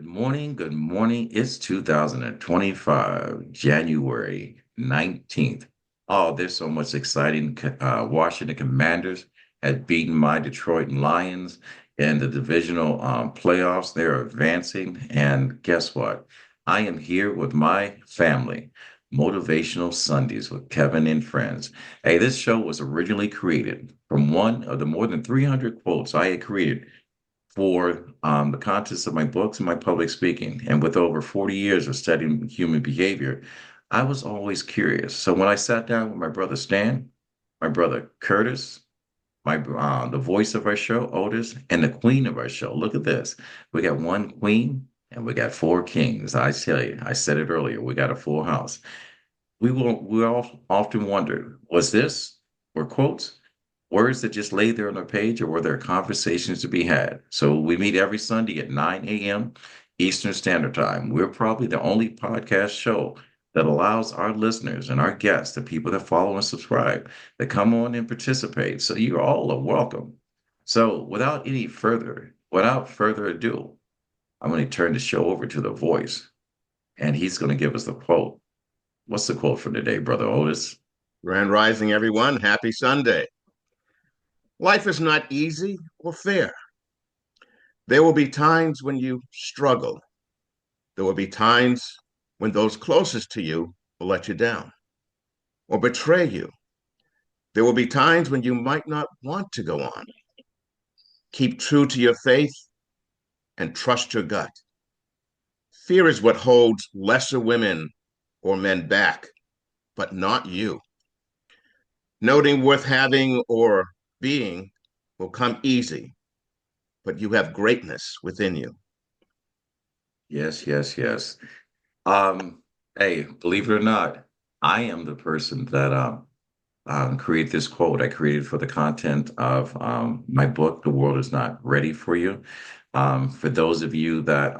Good morning. Good morning. It's 2025, January 19th. Oh, there's so much exciting. Washington Commanders had beaten my Detroit Lions in the divisional playoffs. They're advancing. And guess what? I am here with my family, Motivational Sundays with Kevin and friends. Hey, this show was originally created from one of the more than 300 quotes I had created for the contents of my books and my public speaking. And with over 40 years of studying human behavior, I was always curious. So when I sat down with my brother Stan, my brother Curtis, my the voice of our show, Otis, and the queen of our show. Look at this. We got one queen and we got four kings. I tell you, I said it earlier, we got a full house. We all often wondered, was this were quotes, words that just lay there on a page, or were there conversations to be had? So we meet every Sunday at 9 a.m. Eastern Standard Time. We're probably the only podcast show that allows our listeners and our guests, the people that follow and subscribe, to come on and participate. So you all are welcome. So without further ado, I'm going to turn the show over to the voice, and he's going to give us the quote. What's the quote for today, Brother Otis? Grand Rising, everyone. Happy Sunday. Life is not easy or fair. There will be times when you struggle. There will be times when those closest to you will let you down or betray you. There will be times when you might not want to go on. Keep true to your faith and trust your gut. Fear is what holds lesser women or men back, but not you. Noting worth having or being will come easy, but you have greatness within you. Yes, yes, yes. Um, hey, believe it or not, I am the person that create this quote. I created for the content of my book, The World Is Not Ready for You. For those of you that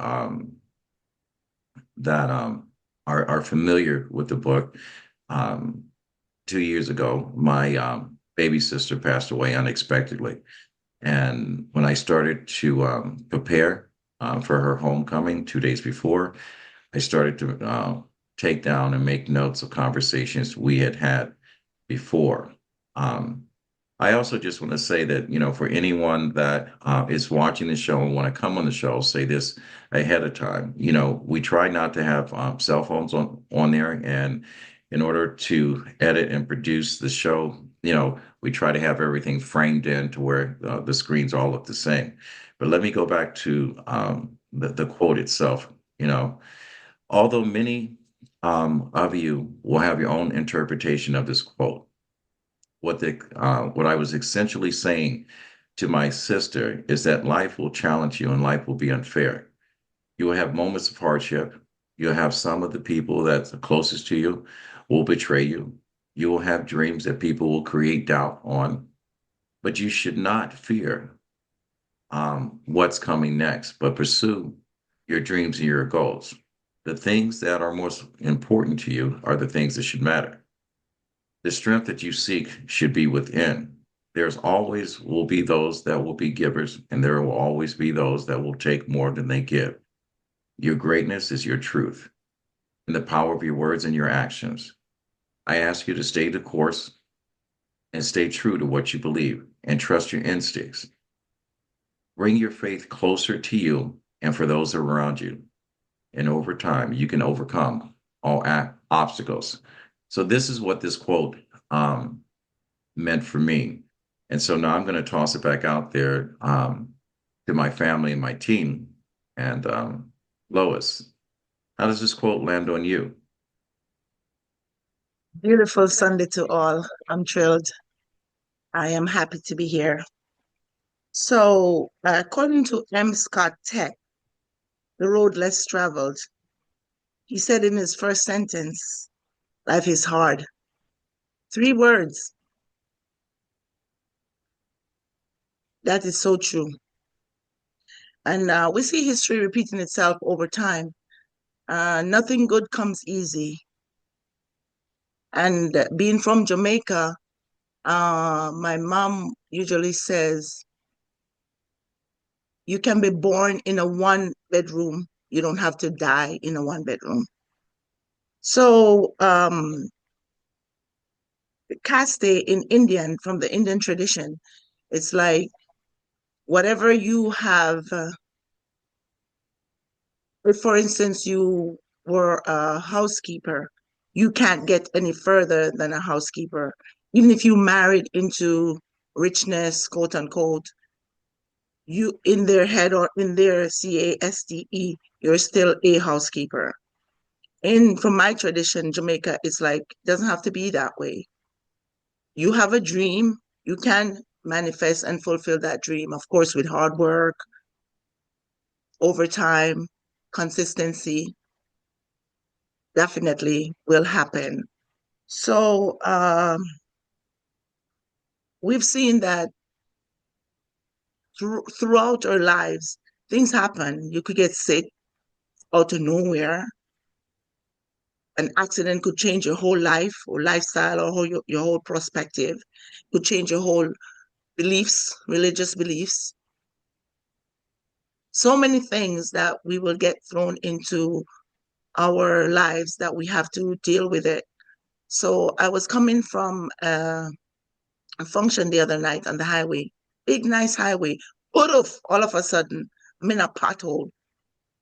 are familiar with the book, um, 2 years ago, my baby sister passed away unexpectedly. And when I started to prepare for her homecoming 2 days before, I started to take down and make notes of conversations we had had before. Um, I also just want to say that, for anyone that is watching the show and want to come on the show, I'll say this ahead of time. We try not to have cell phones on there. And in order to edit and produce the show, we try to have everything framed in to where the screens all look the same. But let me go back to the quote itself. You know, Although many of you will have your own interpretation of this quote, what I was essentially saying to my sister is that life will challenge you and life will be unfair. You will have moments of hardship. You'll have some of the people that's closest to you will betray you. You will have dreams that people will create doubt on, but you should not fear what's coming next, but pursue your dreams and your goals. The things that are most important to you are the things that should matter. The strength that you seek should be within. There's always will be those that will be givers, and there will always be those that will take more than they give. Your greatness is your truth and the power of your words and your actions. I ask you to stay the course and stay true to what you believe and trust your instincts. Bring your faith closer to you and for those around you. And over time, you can overcome all obstacles. So, this is what this quote um, meant for me. And so now I'm going to toss it back out there to my family and my team. And Lois, how does this quote land on you? Beautiful Sunday to all. I'm thrilled. I am happy to be here. So, according to M. Scott Tech, The Road Less Traveled, he said in his first sentence, life is hard. 3 words. That is so true. And we see history repeating itself over time. Nothing good comes easy. And being from Jamaica, my mom usually says, you can be born in a 1 bedroom You don't have to die in a one bedroom. So, caste in Indian, from the Indian tradition, it's like whatever you have, if for instance you were a housekeeper, you can't get any further than a housekeeper. Even if you married into richness, quote unquote, you in their head or in their CASTE, you're still a housekeeper. And from my tradition, Jamaica, it's like it doesn't have to be that way. You have a dream, you can manifest and fulfill that dream, of course, with hard work, overtime, consistency, definitely will happen. So we've seen that throughout our lives, things happen. You could get sick out of nowhere. An accident could change your whole life or lifestyle or your whole perspective, could change your whole beliefs, religious beliefs. So many things that we will get thrown into our lives that we have to deal with it. So I was coming from a function the other night on the highway, big, nice highway. All of a sudden, I'm in a pothole.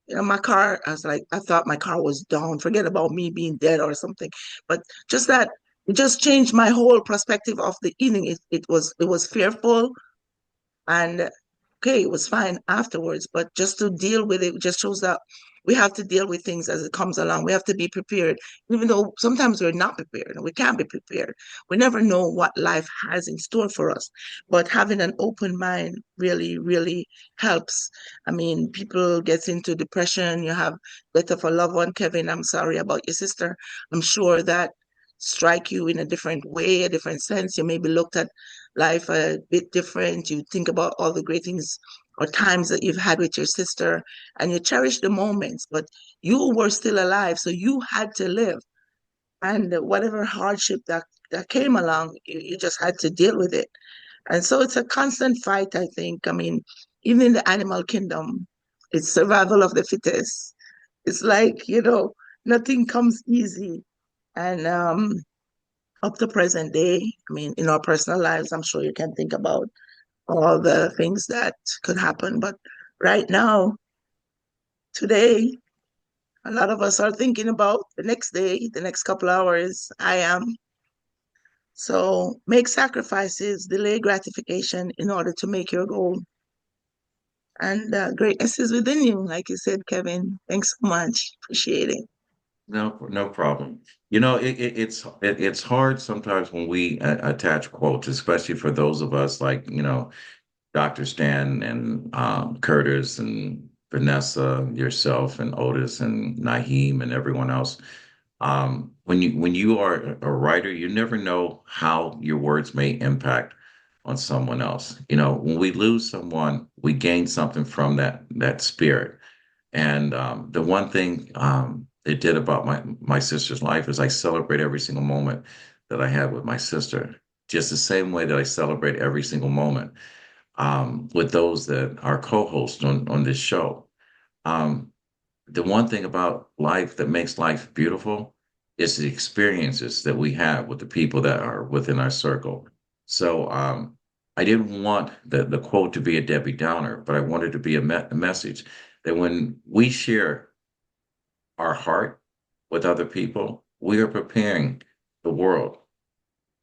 My car, I was like, I thought my car was down. Forget about me being dead or something. But just that, it just changed my whole perspective of the evening. It was fearful, and okay, it was fine afterwards, but just to deal with it just shows that we have to deal with things as it comes along. We have to be prepared, even though sometimes we're not prepared and we can't be prepared. We never know what life has in store for us. But having an open mind really, really helps. I mean, people get into depression. You have death of a loved one. Kevin, I'm sorry about your sister. I'm sure that strike you in a different way, a different sense. You maybe looked at life a bit different. You think about all the great things or times that you've had with your sister and you cherish the moments, but you were still alive, so you had to live. And whatever hardship that came along, you just had to deal with it. And so it's a constant fight, I think. I mean, even in the animal kingdom, it's survival of the fittest. It's like, nothing comes easy. And up to present day, I mean, in our personal lives, I'm sure you can think about all the things that could happen. But right now, today, a lot of us are thinking about the next day, the next couple hours. I am. So make sacrifices, delay gratification in order to make your goal. And greatness is within you, like you said, Kevin. Thanks so much. Appreciate it. No, no problem. It's hard sometimes when we attach quotes, especially for those of us like, Dr. Stan and Curtis and Vanessa, yourself and Otis and Naheem and everyone else. When you are a writer, you never know how your words may impact on someone else. When we lose someone, we gain something from that spirit. And the one thing it did about my sister's life is I celebrate every single moment that I have with my sister, just the same way that I celebrate every single moment with those that are co-hosts on this show. Um, the one thing about life that makes life beautiful is the experiences that we have with the people that are within our circle. So I didn't want the quote to be a Debbie Downer, but I wanted to be a message that when we share our heart with other people, we are preparing the world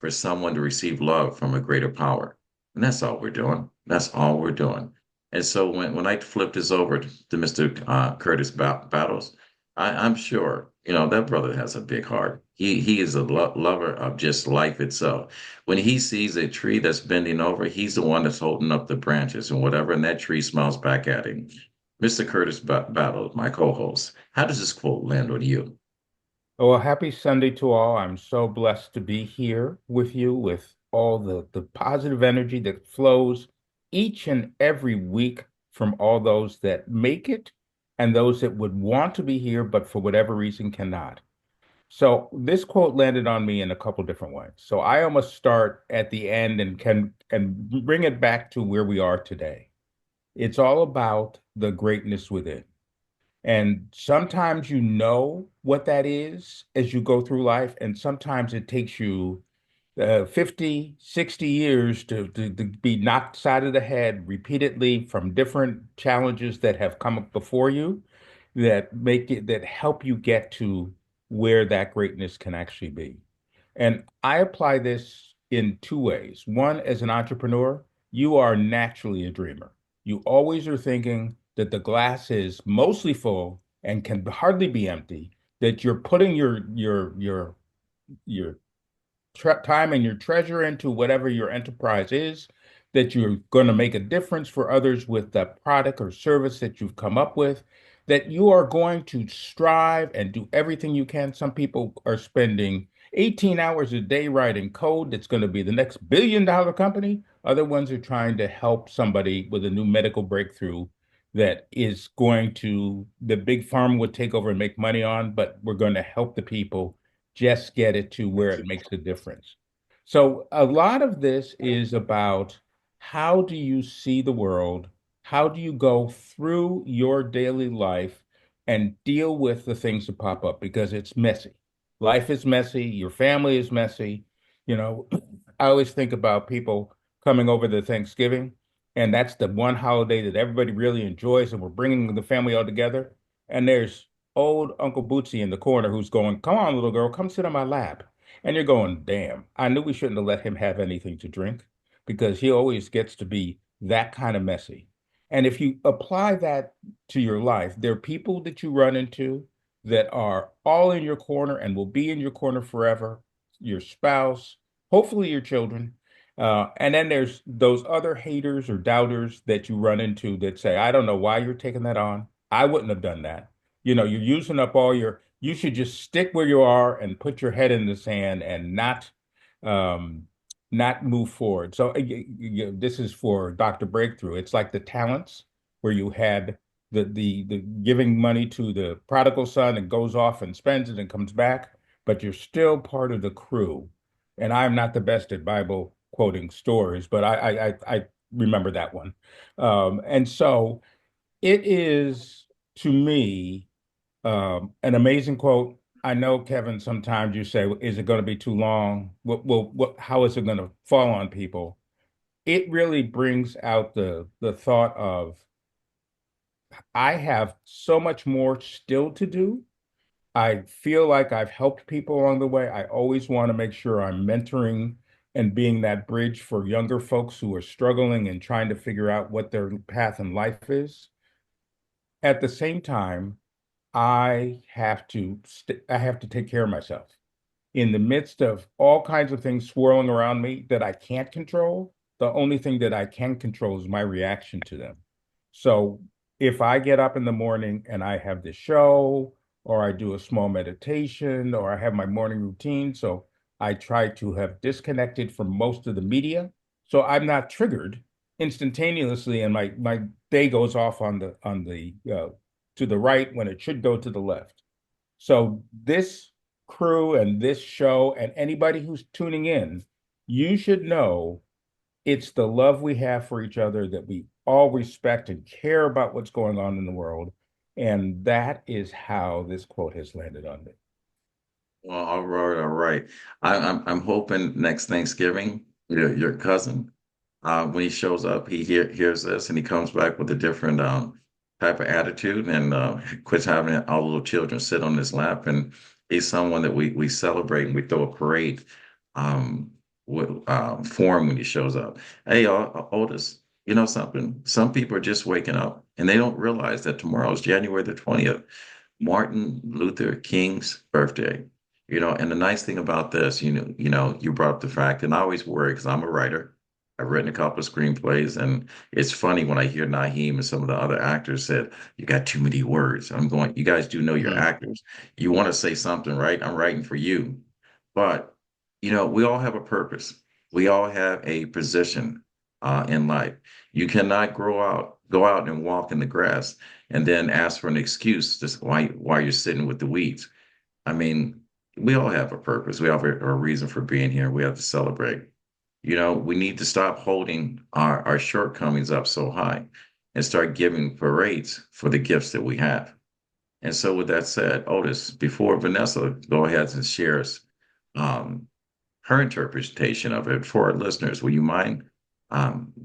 for someone to receive love from a greater power. And that's all we're doing. That's all we're doing. And so when I flip this over to Mr. Curtis Battles, I'm sure, that brother has a big heart. He is a lover of just life itself. When he sees a tree that's bending over, he's the one that's holding up the branches and whatever, and that tree smiles back at him. Mr. Curtis Battles, my co-host, how does this quote land on you? Oh, well, happy Sunday to all. I'm so blessed to be here with you with all the positive energy that flows each and every week from all those that make it and those that would want to be here, but for whatever reason cannot. So this quote landed on me in a couple different ways. So I almost start at the end and can bring it back to where we are today. It's all about the greatness within. And sometimes you know what that is as you go through life, and sometimes it takes you 50, 60 years to be knocked side of the head repeatedly from different challenges that have come up before you that help you get to where that greatness can actually be. And I apply this in two ways. One, as an entrepreneur, you are naturally a dreamer. You always are thinking that the glass is mostly full and can hardly be empty, that you're putting your time and your treasure into whatever your enterprise is, that you're going to make a difference for others with the product or service that you've come up with, that you are going to strive and do everything you can. Some people are spending 18 hours a day writing code that's going to be the next billion-dollar company. Other ones are trying to help somebody with a new medical breakthrough that is going to, the big pharma would take over and make money on, but we're going to help the people just get it to where it makes a difference. So a lot of this is about how do you see the world? How do you go through your daily life and deal with the things that pop up? Because it's messy. Life is messy. Your family is messy. You know, I always think about people coming over to Thanksgiving, and that's the one holiday that everybody really enjoys, and we're bringing the family all together. And there's old Uncle Bootsy in the corner who's going, "Come on, little girl, come sit on my lap." And you're going, "Damn, I knew we shouldn't have let him have anything to drink because he always gets to be that kind of messy." And if you apply that to your life, there are people that you run into that are all in your corner and will be in your corner forever, your spouse, hopefully your children. And then there's those other haters or doubters that you run into that say, "I don't know why you're taking that on. I wouldn't have done that. You know, you're using up all you should just stick where you are and put your head in the sand and um, not move forward." So this is for Dr. Breakthrough. It's like the talents where you had the giving money to the prodigal son and goes off and spends it and comes back, but you're still part of the crew. And I'm not the best at Bible quoting stories, but I remember that one. And so it is to me an amazing quote. I know, Kevin, sometimes you say, is it going to be too long? How is it going to fall on people? It really brings out the thought of, I have so much more still to do. I feel like I've helped people along the way. I always want to make sure I'm mentoring and being that bridge for younger folks who are struggling and trying to figure out what their path in life is. At the same time, I have to take care of myself. In the midst of all kinds of things swirling around me that I can't control, the only thing that I can control is my reaction to them. So if I get up in the morning and I have this show, or I do a small meditation, or I have my morning routine, so I try to have disconnected from most of the media, so I'm not triggered instantaneously, and my day goes off on the to the right when it should go to the left. So this crew and this show and anybody who's tuning in, you should know it's the love we have for each other, that we all respect and care about what's going on in the world. And that is how this quote has landed on me. Well, all right, all right. I'm hoping next Thanksgiving, your cousin, when he shows up, hears this and he comes back with a different type of attitude and quits having all the little children sit on his lap. And he's someone that we celebrate and we throw a parade for him when he shows up. Hey, Otis, you know something? Some people are just waking up and they don't realize that tomorrow is January the 20th, Martin Luther King's birthday. And the nice thing about this, you brought up the fact, and I always worry because I'm a writer. I've written a couple of screenplays, and it's funny when I hear Naheem and some of the other actors said, "You got too many words." I'm going, you guys do know your Mhm. actors. You want to say something, right? I'm writing for you. But, we all have a purpose. We all have a position in life. You cannot go out and walk in the grass and then ask for an excuse just why you're sitting with the weeds. I mean, we all have a purpose. We all have a reason for being here. We have to celebrate. We need to stop holding our shortcomings up so high and start giving parades for the gifts that we have. And so with that said, Otis, before Vanessa go ahead and shares um, her interpretation of it for our listeners, will you mind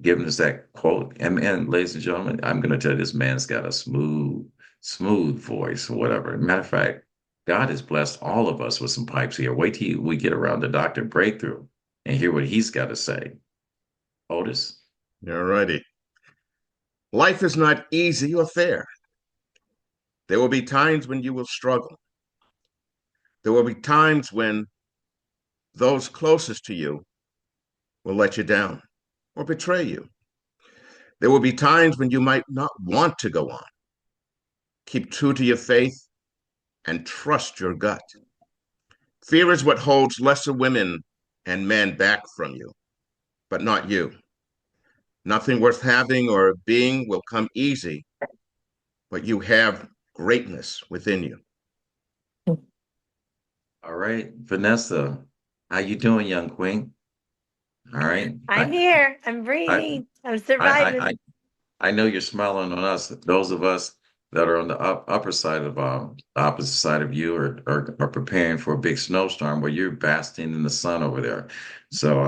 giving us that quote? And ladies and gentlemen, I'm going to tell you, this man's got a smooth voice or whatever. Matter of fact, God has blessed all of us with some pipes here. Wait till we get around to Dr. Breakthrough and hear what he's got to say. Otis. All righty. Life is not easy or fair. There will be times when you will struggle. There will be times when those closest to you will let you down or betray you. There will be times when you might not want to go on. Keep true to your faith and trust your gut. Fear is what holds lesser women and men back from you, but not you. Nothing worth having or being will come easy, but you have greatness within you. All right, Vanessa, how you doing, young queen? All right. I'm here. I'm I, breathing. I'm I, I, surviving. I I know you're smiling on us. Those of us that are on the upper side of the opposite side of you are preparing for a big snowstorm where you're basking in the sun over there. So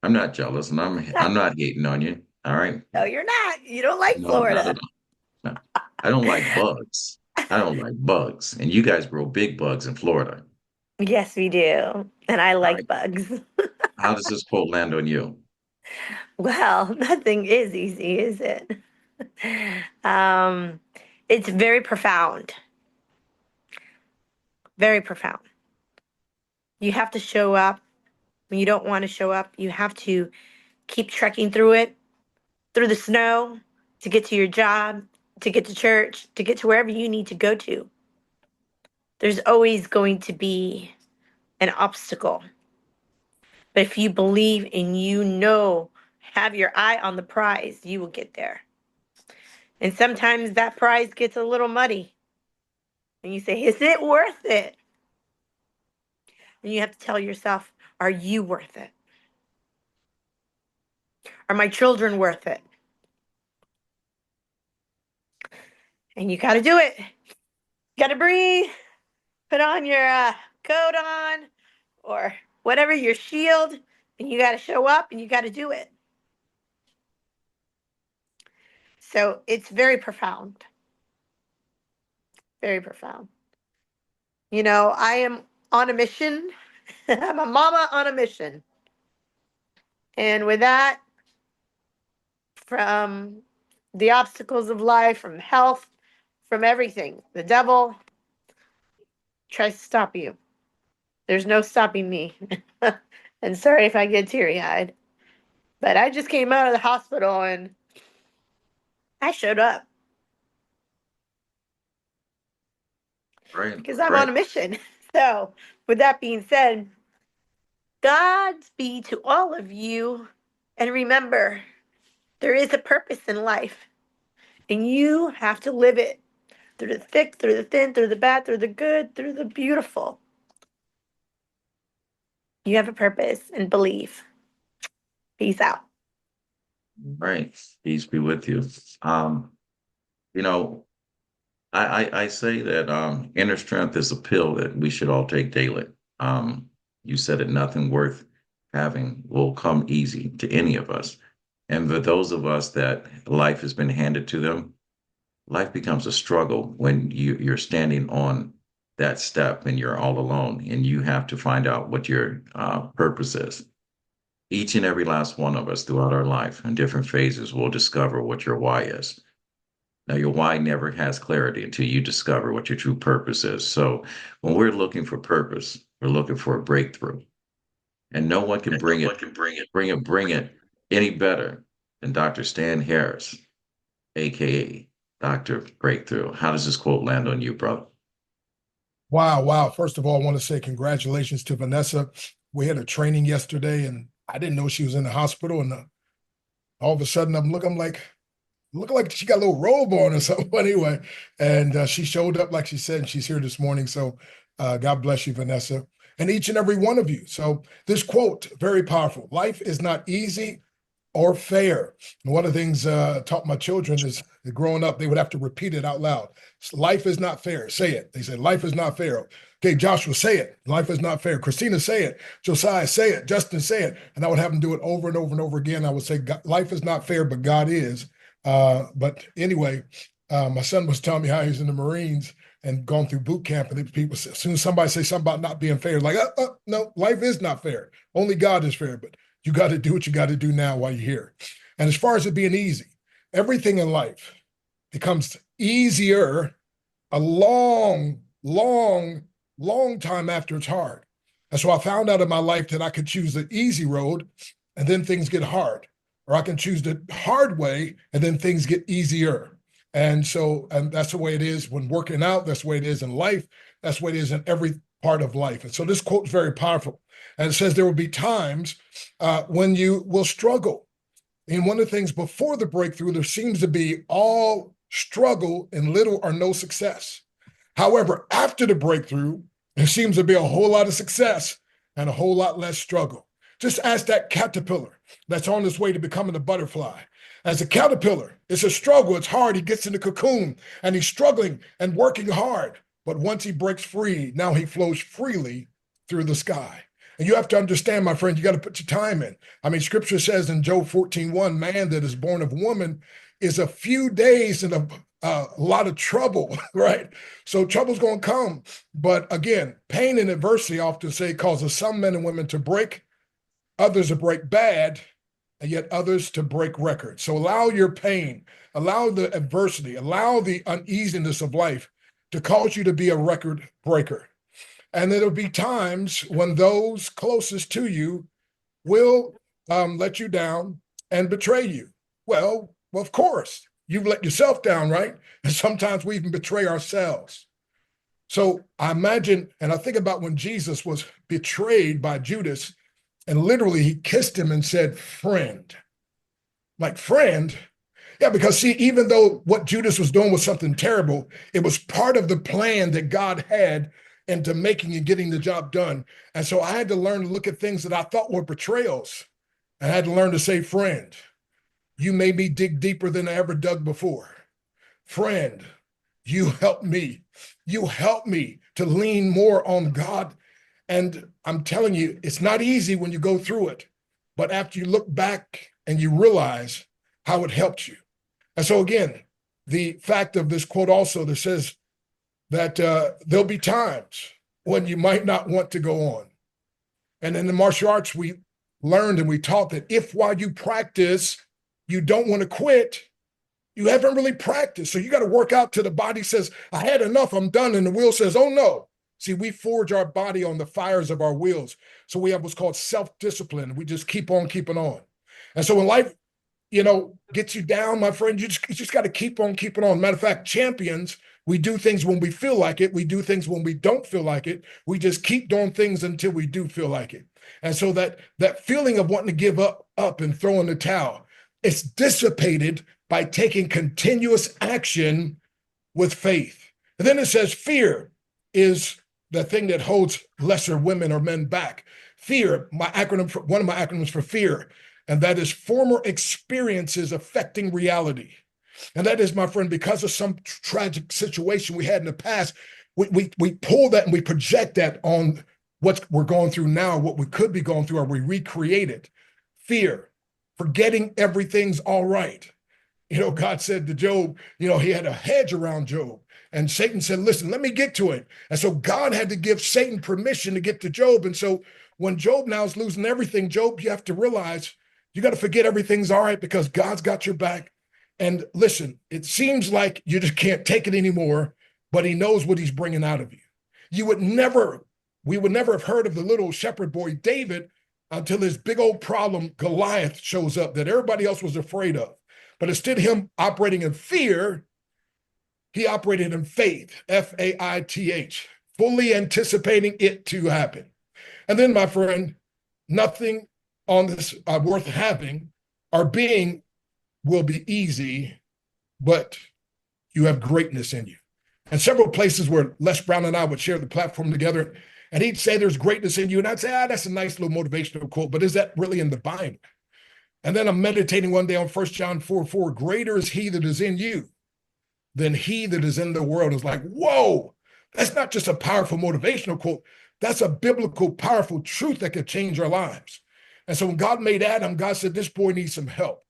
I'm not jealous, and I'm not hating on you. All right. No, you're not. You don't like No, not at Florida. all. No. I don't like bugs. I don't like bugs. And you guys grow big bugs in Florida. Yes, we do. And I All right. like bugs. How does this quote land on you? Well, nothing is easy, is it? Um, it's very profound. Very profound. You have to show up when you don't want to show up. You have to keep trekking through it, through the snow, to get to your job, to get to church, to get to wherever you need to go to. There's always going to be an obstacle. But if you believe and have your eye on the prize, you will get there. And sometimes that prize gets a little muddy. And you say, is it worth it? And you have to tell yourself, are you worth it? Are my children worth it? And you got to do it. You got to breathe. Put on your coat on or whatever, your shield. And you got to show up and you got to do it. So it's very profound. Very profound. I am on a mission. I'm a mama on a mission. And with that, from the obstacles of life, from health, from everything, the devil tries to stop you. There's no stopping me. And sorry if I get teary eyed, but I just came out of the hospital and I showed up Right. because I'm on Right. a mission. So, with that being said, Godspeed to all of you. And remember, there is a purpose in life, and you have to live it through the thick, through the thin, through the bad, through the good, through the beautiful. You have a purpose and believe. Peace out. Right. Peace be with you. Um, you know, I say that inner strength is a pill that we should all take daily. You said it, nothing worth having will come easy to any of us. And for those of us that life has been handed to them, life becomes a struggle when you're standing on that step and you're all alone and you have to find out what your purpose is. Each and every last one of us throughout our life in different phases will discover what your why is. Now, your why never has clarity until you discover what your true purpose is. So, when we're looking for purpose, we're looking for a breakthrough, and no one can bring it any better than Dr. Stan Harris, aka Dr. Breakthrough. How does this quote land on you, brother? Wow, wow. First of all, I want to say congratulations to Vanessa. We had a training yesterday and I didn't know she was in the hospital. And all of a sudden I'm like, look like she got a little robe on or something anyway. And she showed up, like she said, and she's here this morning. So God bless you, Vanessa, and each and every one of you. So this quote, very powerful. Life is not easy or fair. And one of the things I taught my children is growing up, they would have to repeat it out loud. Life is not fair. Say it. They said, life is not fair. Okay, Joshua, say it. Life is not fair. Christina, say it. Josiah, say it. Justin, say it. And I would have them do it over and over and over again. I would say, life is not fair, but God is. But anyway, my son was telling me how he's in the Marines and gone through boot camp, and people, as soon as somebody say something about not being fair, like, no, life is not fair. Only God is fair. But you got to do what you got to do now while you're here. And as far as it being easy, everything in life becomes easier a long, long, long time after it's hard. And so I found out in my life that I could choose the easy road and then things get hard, or I can choose the hard way and then things get easier. And so, and that's the way it is when working out. That's the way it is in life. That's the way it is in every part of life. And so this quote is very powerful. And it says there will be times when you will struggle. And one of the things before the breakthrough, there seems to be all struggle and little or no success. However, after the breakthrough, there seems to be a whole lot of success and a whole lot less struggle. Just ask that caterpillar that's on its way to becoming a butterfly. As a caterpillar, it's a struggle. It's hard. He gets in the cocoon and he's struggling and working hard. But once he breaks free, now he flows freely through the sky. And you have to understand, my friend, you got to put your time in. I mean, scripture says in Job 14:1, man that is born of woman is a few days and a lot of trouble, right? So trouble's going to come. But again, pain and adversity often say causes some men and women to break, others to break bad, and yet others to break records. So allow your pain, allow the adversity, allow the uneasiness of life to cause you to be a record breaker. And there'll be times when those closest to you will let you down and betray you. Well, of course, you've let yourself down, right? And sometimes we even betray ourselves. So I imagine, and I think about when Jesus was betrayed by Judas, and literally he kissed him and said, friend. Like, friend? Yeah, because see, even though what Judas was doing was something terrible, it was part of the plan that God had into making and getting the job done. And so I had to learn to look at things that I thought were betrayals. And I had to learn to say, friend, you made me dig deeper than I ever dug before. Friend, you helped me. You helped me to lean more on God. And I'm telling you, it's not easy when you go through it. But after you look back and you realize how it helped you. And so again, the fact of this quote also that says that there'll be times when you might not want to go on. And in the martial arts, we learned and we taught that if while you practice, you don't want to quit, you haven't really practiced. So you got to work out till the body says, I had enough, I'm done. And the will says, oh no. See, we forge our body on the fires of our wills. So we have what's called self-discipline. We just keep on keeping on. And so when life, gets you down, my friend, you just got to keep on keeping on. Matter of fact, champions, we do things when we feel like it. We do things when we don't feel like it. We just keep doing things until we do feel like it. And so that feeling of wanting to give up and throw in the towel, it's dissipated by taking continuous action with faith. And then it says fear is the thing that holds lesser women or men back. Fear, one of my acronyms for fear, and that is former experiences affecting reality. And that is, my friend, because of some tragic situation we had in the past, we pull that and we project that on what we're going through now, what we could be going through, or we recreate it. Fear, forgetting everything's all right. God said to Job, he had a hedge around Job. And Satan said, listen, let me get to him. And so God had to give Satan permission to get to Job. And so when Job now is losing everything, Job, you have to realize you got to forget everything's all right because God's got your back. And listen, it seems like you just can't take it anymore, but he knows what he's bringing out of you. We would never have heard of the little shepherd boy David until his big old problem Goliath shows up that everybody else was afraid of. But instead of him operating in fear, he operated in faith, F-A-I-T-H, fully anticipating it to happen. And then, my friend, nothing on this worth having or being will be easy, but you have greatness in you. And several places where Les Brown and I would share the platform together, and he'd say there's greatness in you, and I'd say, that's a nice little motivational quote, but is that really in the Bible? And then I'm meditating one day on 1 John 4:4. Greater is he that is in you than he that is in the world. Is like, whoa, that's not just a powerful motivational quote. That's a biblical, powerful truth that could change our lives. And so when God made Adam, God said, this boy needs some help.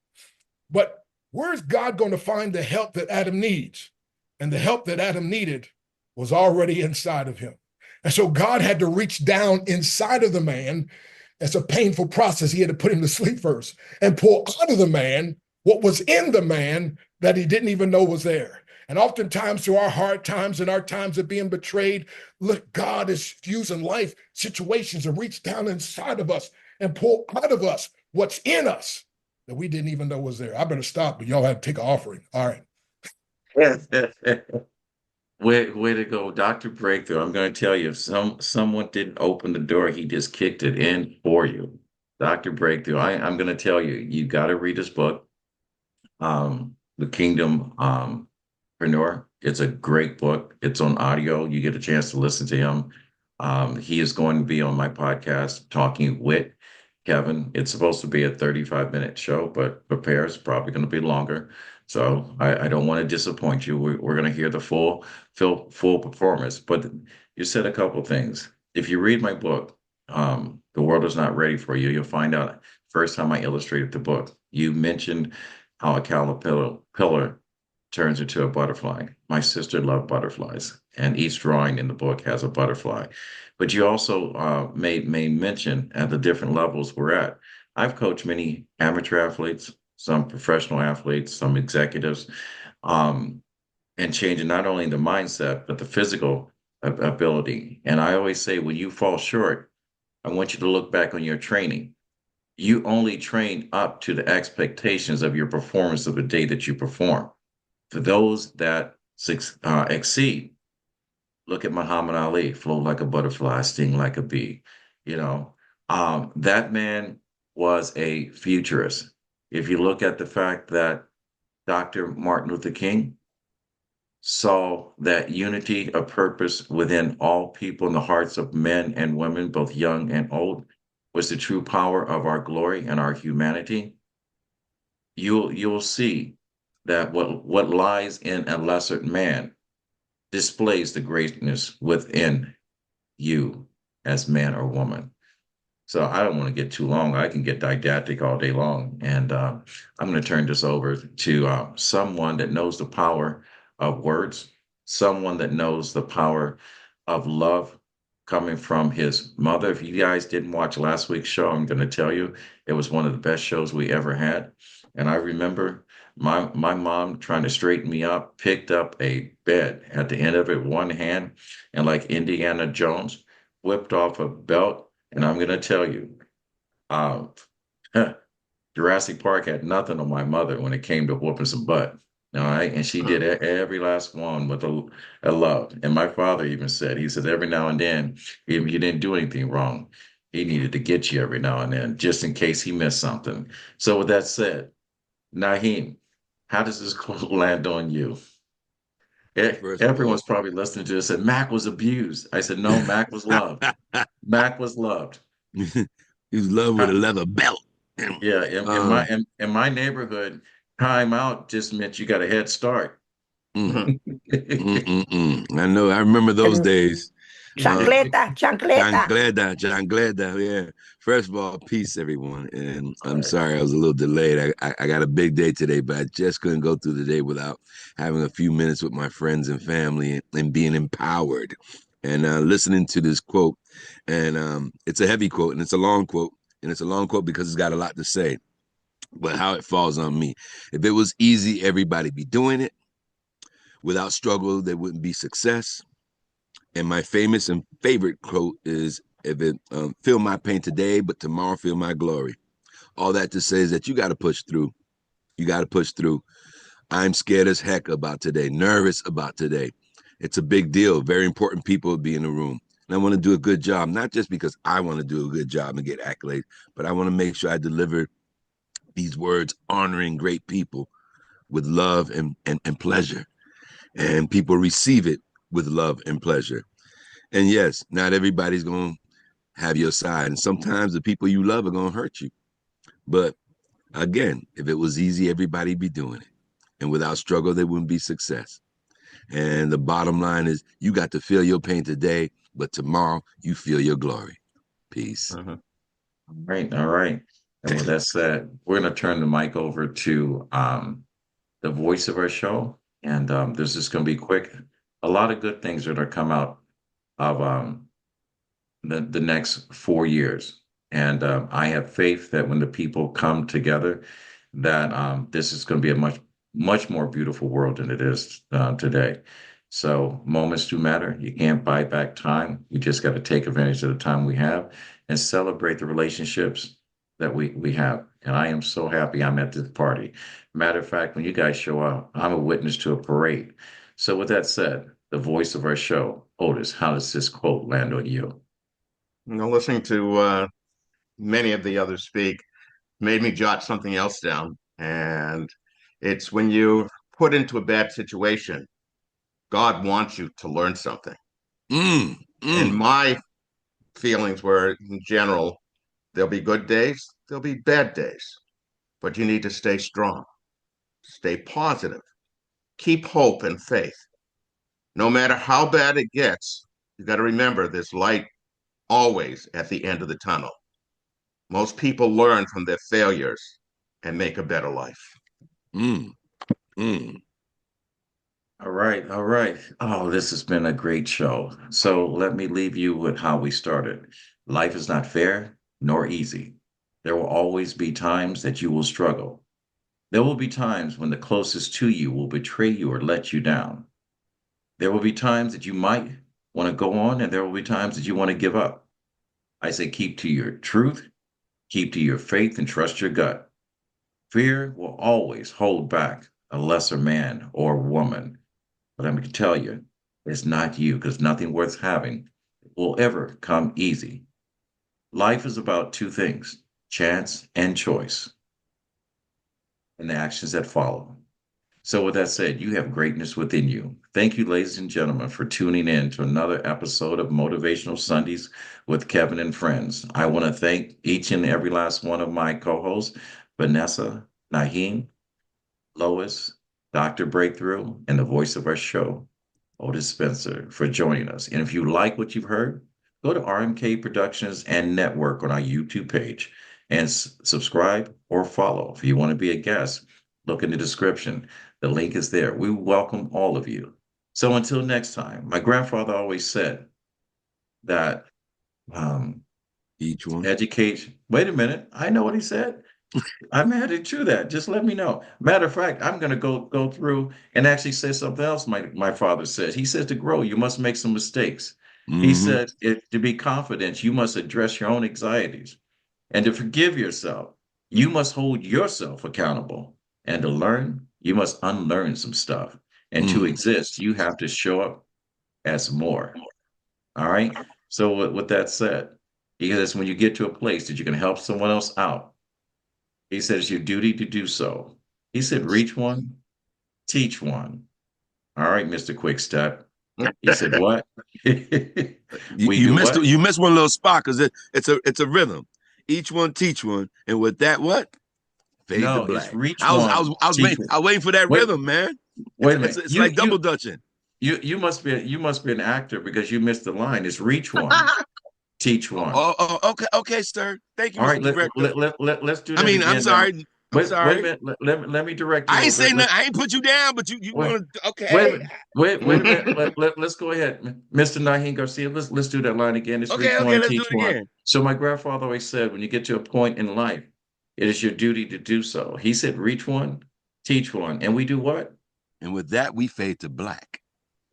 But where's God going to find the help that Adam needs? And the help that Adam needed was already inside of him. And so God had to reach down inside of the man. It's a painful process. He had to put him to sleep first and pull out of the man what was in the man that he didn't even know was there. And oftentimes, through our hard times and our times of being betrayed, look, God is using life situations to reach down inside of us and pull out of us what's in us that we didn't even know was there. I better stop, but y'all have to take an offering. All right. Way to go, Dr. Breakthrough. I'm going to tell you, if someone didn't open the door, he just kicked it in for you. Dr. Breakthrough. I'm going to tell you, you got to read his book, The Kingdom Preneur. It's a great book. It's on audio. You get a chance to listen to him. He is going to be on my podcast, Talking with Kevin. It's supposed to be a 35-minute show, but prepare, it's probably going to be longer. So I don't want to disappoint you. We're going to hear the full performance. But you said a couple things. If you read my book, The World Is Not Ready for You, you'll find out first time I illustrated the book. You mentioned how a caterpillar turns into a butterfly. My sister loved butterflies, and each drawing in the book has a butterfly. But you also made mention at the different levels we're at. I've coached many amateur athletes, some professional athletes, some executives, and changing not only the mindset, but the physical ability. And I always say, when you fall short, I want you to look back on your training. You only trained up to the expectations of your performance of the day that you perform. For those that exceed, look at Muhammad Ali, flow like a butterfly, sting like a bee. You know, that man was a futurist. If you look at the fact that Dr. Martin Luther King saw that unity of purpose within all people in the hearts of men and women, both young and old, was the true power of our glory and our humanity, you'll see that what lies in a lesser man displays the greatness within you as man or woman. So I don't want to get too long. I can get didactic all day long. And I'm going to turn this over to someone that knows the power of words, someone that knows the power of love coming from his mother. If you guys didn't watch last week's show, I'm going to tell you, it was one of the best shows we ever had. And I remember my mom trying to straighten me up, picked up a bed at the end of it, one hand, and like Indiana Jones, whipped off a belt. And I'm going to tell you, uh, Jurassic Park had nothing on my mother when it came to whooping some butt. All right. And she did every last one with a love. And my father even said, he said, every now and then, if you didn't do anything wrong, he needed to get you every now and then, just in case he missed something. So with that said, Naheem, how does this quote land on you? First of all, Everyone's probably listening to this and Mac was abused. I said, no, Mac was loved. Mac was loved. he's love with a leather belt. Yeah, Um, in my neighborhood, time out just meant you got a head start. mm, I know. I remember those And days. chancleta, chancleta. John Gleda, yeah. First of all, peace, everyone. And I'm sorry I was a little delayed. I got a big day today, but I just couldn't go through the day without having a few minutes with my friends and family and being empowered and listening to this quote. And it's a heavy quote and it's a long quote. And it's a long quote because it's got a lot to say, but how it falls on me. If it was easy, everybody be doing it. Without struggle, there wouldn't be success. And my famous and favorite quote is, if it feel my pain today, but tomorrow feel my glory. All that to say is that you got to push through. You got to push through. I'm scared as heck about today, nervous about today. It's a big deal. Very important people will be in the room. And I want to do a good job, not just because I want to do a good job and get accolades, but I want to make sure I deliver these words honoring great people with love and pleasure. And people receive it with love and pleasure. And yes, not everybody's going to have your side. And sometimes the people you love are going to hurt you. But Again, if it was easy, everybody'd be doing it. And without struggle, there wouldn't be success. And the bottom line is you got to feel your pain today, but tomorrow you feel your glory. Peace. Mhm. All right, all right. And with that said, we're going to turn the mic over to the voice of our show. And this is going to be quick. A lot of good things are going to come out of the next 4 years. And I have faith that when the people come together, that this is going to be a much more beautiful world than it is today. So moments do matter. You can't buy back time. You just got to take advantage of the time we have and celebrate the relationships that we have. And I am so happy I'm at this party. Matter of fact, when you guys show up, I'm a witness to a parade. So with that said, the voice of our show, Otis, how does this quote land on you? Listening to many of the others speak made me jot something else down. And it's when you put into a bad situation, God wants you to learn something. Mm, And mm, my feelings were, in general, there'll be good days, there'll be bad days, but you need to stay strong, stay positive, keep hope and faith. No matter how bad it gets, you got to remember there's light always at the end of the tunnel. Most people learn from their failures and make a better life. mm, mm. All right, all right. Oh, this has been a great show. So let me leave you with how we started. Life is not fair nor easy. There will always be times that you will struggle. There will be times when the closest to you will betray you or let you down. There will be times that you might want to go on, and there will be times that you want to give up. I say keep to your truth, keep to your faith, and trust your gut. Fear will always hold back a lesser man or woman. But I'm going to tell you, it's not you because nothing worth having will ever come easy. Life is about two things: chance and choice, and the actions that follow. So, with that said, you have greatness within you. Thank you, ladies and gentlemen, for tuning in to another episode of Motivational Sundays with Kevin and Friends. I want to thank each and every last one of my co hosts, Vanessa, Naheem, Lois, Dr. Breakthrough, and the voice of our show, Otis Spencer, for joining us. And if you like what you've heard, go to RMK Productions and Network on our YouTube page and subscribe or follow. If you want to be a guest, look in the description. The link is there. We welcome all of you. So until next time, my grandfather always said that Each one. education. Wait a minute. I know what he said. I'm headed to that. Just let me know. Matter of fact, I'm going to go through and actually say something else my father said. He said to grow, you must make some mistakes. He Mm-hmm. said to be confident, you must address your own anxieties. And to forgive yourself, you must hold yourself accountable. And to learn, you must unlearn some stuff. And to Mm. exist, you have to show up as more. All right. So with that said, because when you get to a place that you can help someone else out, he said it's your duty to do so. He said, reach one, teach one. All right, Mr. Quickstep. He said, what? You, We you do missed what? you missed one little spot because it's a rhythm. Each one teach one, and with that, what fade to No, it's black. reach I was I was one, I was teach waiting one. I was waiting for that Wait, rhythm, man. wait a It's minute. it's like double dutching. You must be an actor because you missed the line. It's reach one, teach one. Okay, sir. Thank you, All right, Mr. Director. let's do I that mean, I'm again now. sorry. I'm Wait a sorry. minute. Let me direct I ain't you. saying nothing. I ain't put you down, but you Wait, want to. wait a Okay. minute. Wait a minute. Let's go ahead. Mr. Naheem Garcia, let's do that line again. It's reach Okay. one, Let's do teach it one. again. So my grandfather always said, when you get to a point in life, it is your duty to do so. He said, reach one, teach one. And we do what? And with that, we fade to black.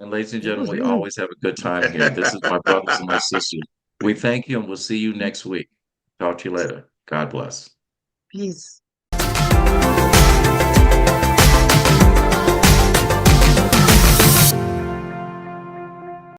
And ladies and gentlemen, we always have a good time here. This is my brothers and my sisters. We thank you and we'll see you next week. Talk to you later. God bless. Peace.